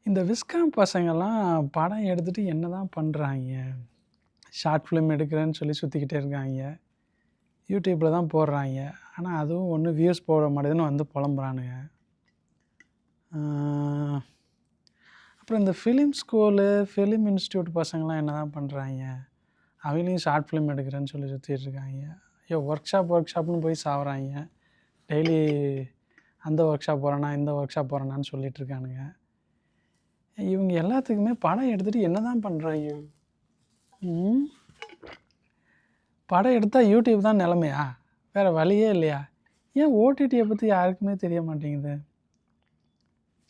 இந்த விஸ்காம் பசங்கள்லாம் படம் எடுத்துட்டு என்னதான் பண்றாய்ங்க? ஷார்ட் ஃபிலிம் எடுக்கிறேன்னு சொல்லி சுத்திக்கிட்டே இருக்காய்ங்க. யூடியூப்ல தான் போடுறாய்ங்க. ஆனா, அதுவும் ஒண்ணும் வியூஸ் போட மாட்டேதுன்னு வந்து புலம்புறானுங்க. ஆ அப்புறம் இந்த ஃபிலிம் ஸ்கூலு, ஃபிலிம் இன்ஸ்டிடியூட் பசங்கலாம் என்னதான் பண்றாய்ங்க? அவங்களையும் ஷார்ட் ஃபிலிம் எடுக்கிறேன்னு சொல்லி சுத்திட்டு இருக்காய்ங்க. ஒர்க் ஷாப்னு போய் சாவுறாய்ங்க. டெய்லி அந்த ஒர்க் ஷாப் போறேனா, இந்த ஒர்க் ஷாப் போறேனான்னு சொல்லிட்டு இருக்கானுங்க. இவங்க எல்லாத்துக்குமே படம் எடுத்துட்டு என்னதான் பண்றாய்ங்க? ம். படம் எடுத்தா யூடியூப் தான் நிலைமையா? வேற வழியே இல்லையா? ஏன் ஓடிடிய பத்தி யாருக்குமே தெரிய மாட்டேங்குது?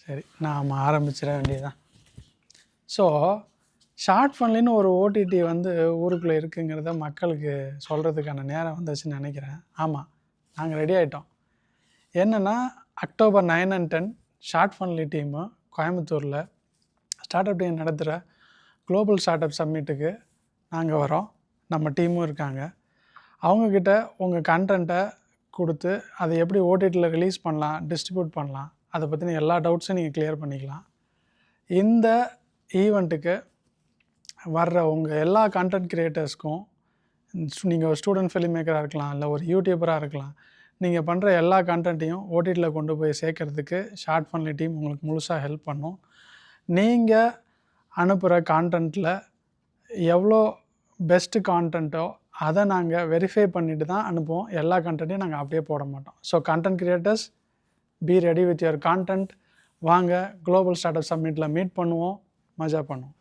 சரி, நாம ஆரம்பிச்சிட வேண்டியதுதான். ஸோ, ஷார்ட் ஃபன்லின்னு ஒரு ஓடிடி வந்து ஊருக்குள்ள இருக்குங்கிறத மக்களுக்கு சொல்றதுக்கான நேரம் வந்துச்சுன்னு நினைக்கிறேன். ஆமா, நாங்க ரெடி ஆயிட்டோம். என்னன்னா, அக்டோபர் 9 and 10 ஷார்ட் ஃபன்லி டீமு கோயம்புத்தூர்ல ஸ்டார்ட் அப் டே நடத்துகிற குளோபல் ஸ்டார்ட் அப் சம்மிட்டுக்கு நாங்க வரோம். நம்ம டீமும் இருக்காங்க. அவங்கக்கிட்ட உங்கள் கண்டென்ட்டை கொடுத்து அதை எப்படி ஓடிடியில் ரிலீஸ் பண்ணலாம், டிஸ்ட்ரிபியூட் பண்ணலாம், அதை பற்றின எல்லா டவுட்ஸும் நீங்கள் கிளியர் பண்ணிக்கலாம். இந்த ஈவெண்ட்டுக்கு வர்ற உங்கள் எல்லா கண்டென்ட் கிரியேட்டர்ஸ்க்கும், நீங்கள் ஒரு ஸ்டூடெண்ட் ஃபிலிம் மேக்கராக இருக்கலாம், இல்லை ஒரு யூடியூபராக இருக்கலாம், நீங்கள் பண்ணுற எல்லா கண்டென்ட்டையும் ஓடிடியில் கொண்டு போய் சேர்க்கறதுக்கு ஷார்ட் ஃபன்லி டீம் உங்களுக்கு முழுசாக ஹெல்ப் பண்ணும். நீங்கள் அனுப்புகிற கான்டென்ட்டில் எவ்வளோ பெஸ்ட்டு கான்டென்ட்டோ அதை நாங்கள் வெரிஃபை பண்ணிட்டு தான் அனுப்புவோம். எல்லா கண்டென்ட்டையும் நாங்கள் அப்படியே போட மாட்டோம். So content creators, be ready with your content. வாங்க, குளோபல் ஸ்டார்ட் அப் சம்மிட்டில் மீட் பண்ணுவோம், மஜா பண்ணுவோம்.